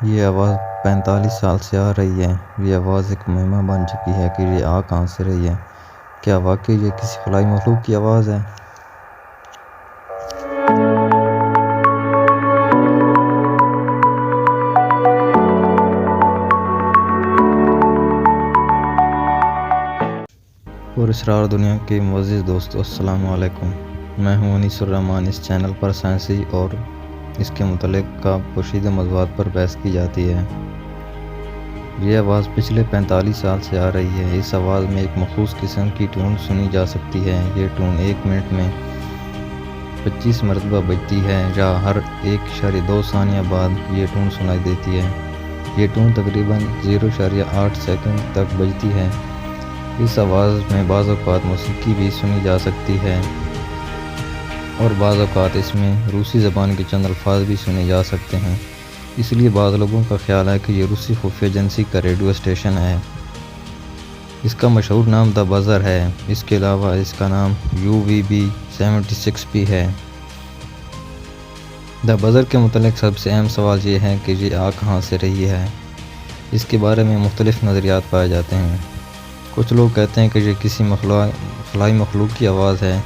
یہ آواز 45 سال سے آ رہی ہے۔ یہ آواز ایک مہمہ بن چکی ہے کہ یہ آ کہاں سے رہی ہے۔ کیا واقعی یہ کسی خلائی مخلوق کی آواز ہے؟ اور اسرار دنیا کے معزز دوستو، السلام علیکم۔ میں ہوں انیس الرحمن۔ اس چینل پر سائنسی اور اس کے متعلق پوشیدہ موضوعات پر بحث کی جاتی ہے۔ یہ آواز پچھلے 45 سال سے آ رہی ہے۔ اس آواز میں ایک مخصوص قسم کی ٹون سنی جا سکتی ہے۔ یہ ٹون 1 منٹ میں 25 مرتبہ بجتی ہے یا ہر 1.2 ثانیہ بعد یہ ٹون سنائی دیتی ہے۔ یہ ٹون تقریباً 0.8 سیکنڈ تک بجتی ہے۔ اس آواز میں بعض اوقات موسیقی بھی سنی جا سکتی ہے اور بعض اوقات اس میں روسی زبان کے چند الفاظ بھی سنے جا سکتے ہیں۔ اس لیے بعض لوگوں کا خیال ہے کہ یہ روسی خفیہ ایجنسی کا ریڈیو اسٹیشن ہے۔ اس کا مشہور نام دا بزر ہے۔ اس کے علاوہ اس کا نام UVB-76 ہے۔ دا بزر کے متعلق سب سے اہم سوال یہ ہے کہ یہ آ کہاں سے رہی ہے۔ اس کے بارے میں مختلف نظریات پائے جاتے ہیں۔ کچھ لوگ کہتے ہیں کہ یہ کسی خلائی مخلوق کی آواز ہے،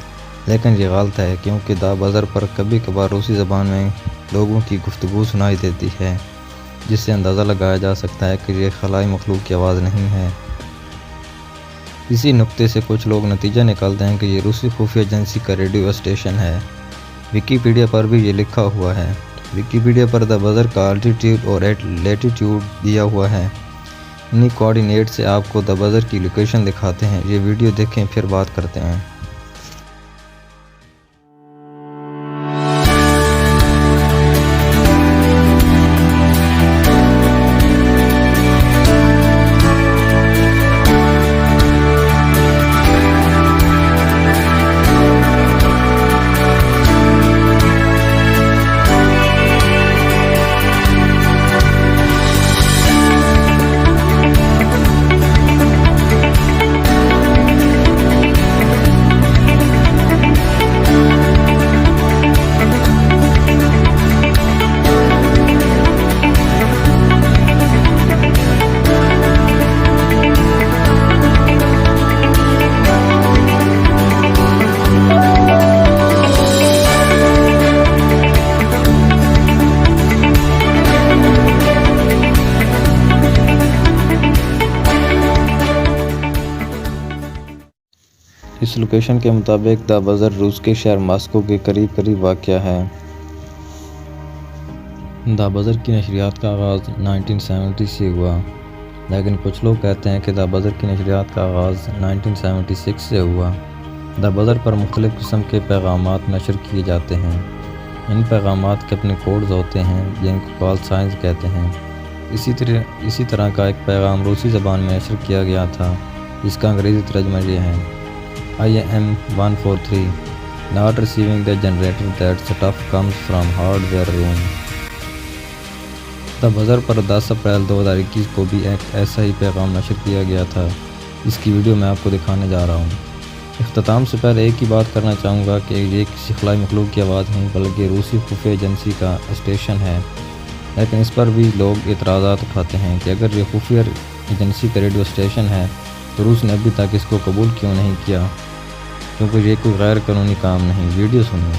لیکن یہ غلط ہے کیونکہ دا بزر پر کبھی کبھار روسی زبان میں لوگوں کی گفتگو سنائی دیتی ہے، جس سے اندازہ لگایا جا سکتا ہے کہ یہ خلائی مخلوق کی آواز نہیں ہے۔ اسی نقطے سے کچھ لوگ نتیجہ نکالتے ہیں کہ یہ روسی خفیہ ایجنسی کا ریڈیو اسٹیشن ہے۔ ویکیپیڈیا پر بھی یہ لکھا ہوا ہے۔ ویکیپیڈیا پر دا بزر کا الٹیٹیوڈ اور لیٹیٹیوڈ دیا ہوا ہے۔ انہی کوآرڈینیٹ سے آپ کو دا بزر کی لوکیشن دکھاتے ہیں۔ یہ ویڈیو دیکھیں پھر بات کرتے ہیں۔ اس لوکیشن کے مطابق دا بزر روس کے شہر ماسکو کے قریب واقع ہے۔ دا بزر کی نشریات کا آغاز 1970 سے ہوا، لیکن کچھ لوگ کہتے ہیں کہ دا بزر کی نشریات کا آغاز 1976 سے ہوا۔ دا بزر پر مختلف قسم کے پیغامات نشر کیے جاتے ہیں۔ ان پیغامات کے اپنے کوڈز ہوتے ہیں جن کو کال سائنز کہتے ہیں۔ اسی طرح کا ایک پیغام روسی زبان میں نشر کیا گیا تھا جس کا انگریزی ترجمہ یہ ہے: IM 143 not receiving the generator that stuff comes from hardware room۔ The buzzer per 10 April 2021 کو بھی ایک ایسا ہی پیغام نشر کیا گیا تھا۔ اس کی ویڈیو میں آپ کو دکھانے جا رہا ہوں۔ اختتام سے پہلے ایک ہی بات کرنا چاہوں گا کہ یہ کسی خلائی مخلوق کی آواز نہیں بلکہ روسی خفیہ ایجنسی کا اسٹیشن ہے، لیکن اس پر بھی لوگ اعتراضات اٹھاتے ہیں کہ اگر یہ خفیہ ایجنسی کا ریڈیو اسٹیشن ہے تو روس نے ابھی تک اس کو قبول کیوں نہیں کیا، کیونکہ یہ کوئی غیر قانونی کام نہیں۔ ویڈیو سنیے۔